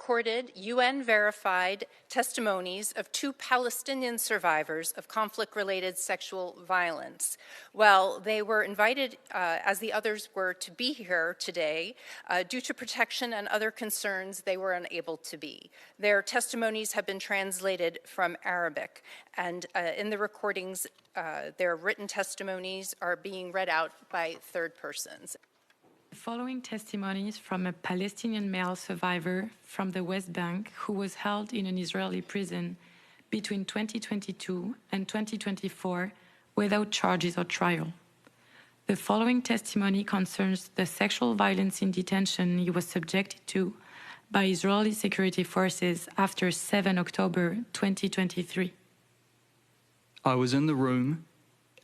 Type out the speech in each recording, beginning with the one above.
recorded UN-verified testimonies of 2 Palestinian survivors of conflict-related sexual violence. Well, they were invited, as the others were, to be here today. Due to protection and other concerns, they were unable to be. Their testimonies have been translated from Arabic, and in the recordings, their written testimonies are being read out by third persons. The following testimonies from a Palestinian male survivor from the West Bank who was held in an Israeli prison between 2022 and 2024 without charges or trial. The following testimony concerns the sexual violence in detention he was subjected to by Israeli security forces after 7 October 2023. I was in the room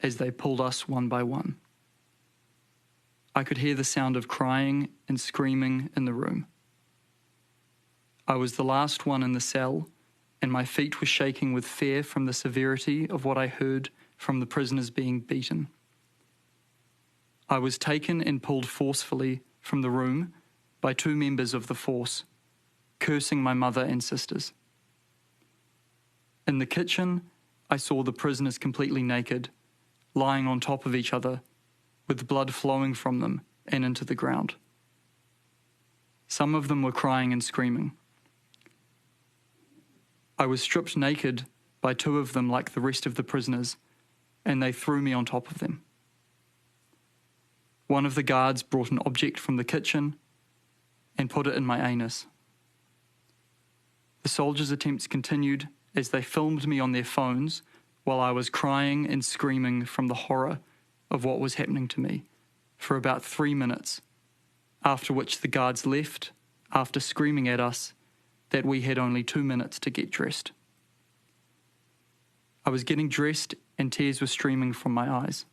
as they pulled us one by one. I could hear the sound of crying and screaming in the room. I was the last one in the cell, and my feet were shaking with fear from the severity of what I heard from the prisoners being beaten. I was taken and pulled forcefully from the room by 2 members of the force, cursing my mother and sisters. In the kitchen, I saw the prisoners completely naked, lying on top of each other, with blood flowing from them and into the ground. Some of them were crying and screaming. I was stripped naked by 2 of them like the rest of the prisoners, and they threw me on top of them. One of the guards brought an object from the kitchen and put it in my anus. The soldiers' attempts continued as they filmed me on their phones while I was crying and screaming from the horror of what was happening to me for about 3 minutes, after which the guards left after screaming at us that we had only 2 minutes to get dressed. I was getting dressed and tears were streaming from my eyes.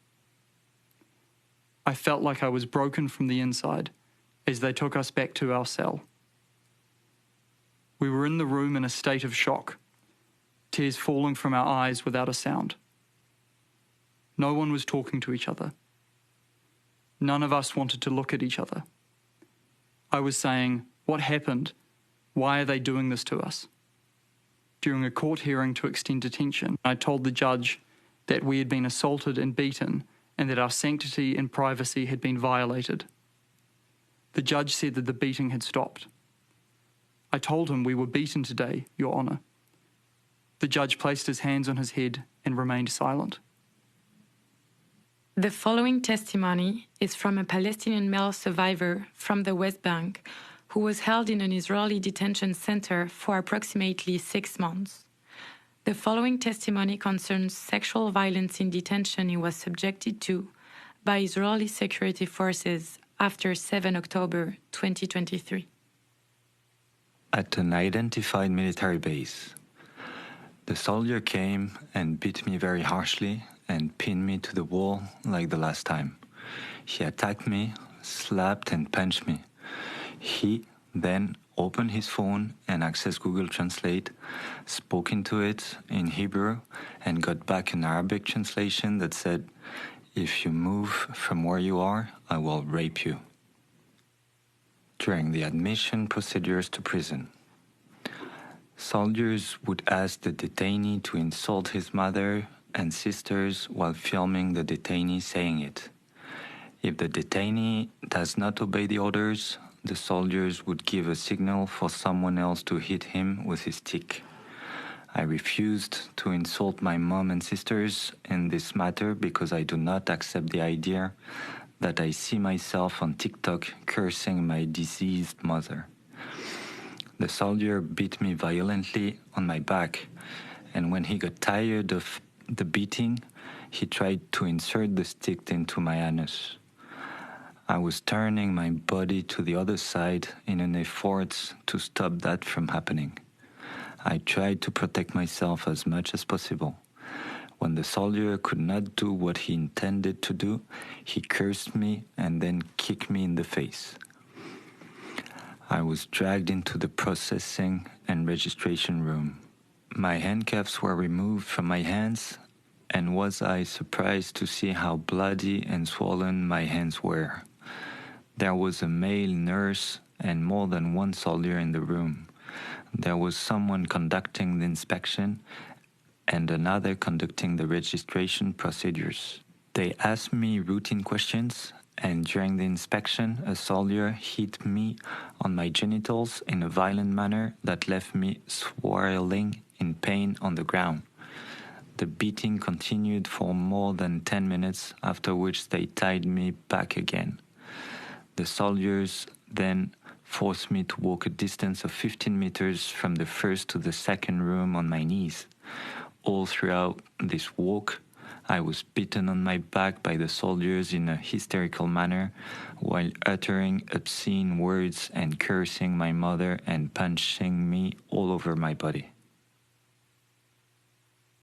I felt like I was broken from the inside as they took us back to our cell. We were in the room in a state of shock, tears falling from our eyes without a sound. No one was talking to each other. None of us wanted to look at each other. I was saying, "What happened? Why are they doing this to us?" During a court hearing to extend detention, I told the judge that we had been assaulted and beaten and that our sanctity and privacy had been violated. The judge said that the beating had stopped. I told him we were beaten today, Your Honour. The judge placed his hands on his head and remained silent. The following testimony is from a Palestinian male survivor from the West Bank who was held in an Israeli detention center for approximately 6 months. The following testimony concerns sexual violence in detention he was subjected to by Israeli security forces after 7 October 2023. At an identified military base, the soldier came and beat me very harshly and pinned me to the wall like the last time. He attacked me, slapped and punched me. He then opened his phone and accessed Google Translate, spoke into it in Hebrew, and got back an Arabic translation that said, "If you move from where you are, I will rape you." During the admission procedures to prison, soldiers would ask the detainee to insult his mother and sisters while filming the detainee saying it. If the detainee does not obey the orders, the soldiers would give a signal for someone else to hit him with his stick. I refused to insult my mom and sisters in this matter because I do not accept the idea that I see myself on TikTok cursing my deceased mother. The soldier beat me violently on my back, and when he got tired of the beating, he tried to insert the stick into my anus. I was turning my body to the other side in an effort to stop that from happening. I tried to protect myself as much as possible. When the soldier could not do what he intended to do, he cursed me and then kicked me in the face. I was dragged into the processing and registration room. My handcuffs were removed from my hands, and was I surprised to see how bloody and swollen my hands were. There was a male nurse and more than one soldier in the room. there was someone conducting the inspection and another conducting the registration procedures. They asked me routine questions, and during the inspection, a soldier hit me on my genitals in a violent manner that left me swirling in pain on the ground. The beating continued for more than 10 minutes, after which they tied me back again. The soldiers then forced me to walk a distance of 15 meters from the first to the second room on my knees. All throughout this walk, I was beaten on my back by the soldiers in a hysterical manner, while uttering obscene words and cursing my mother and punching me all over my body.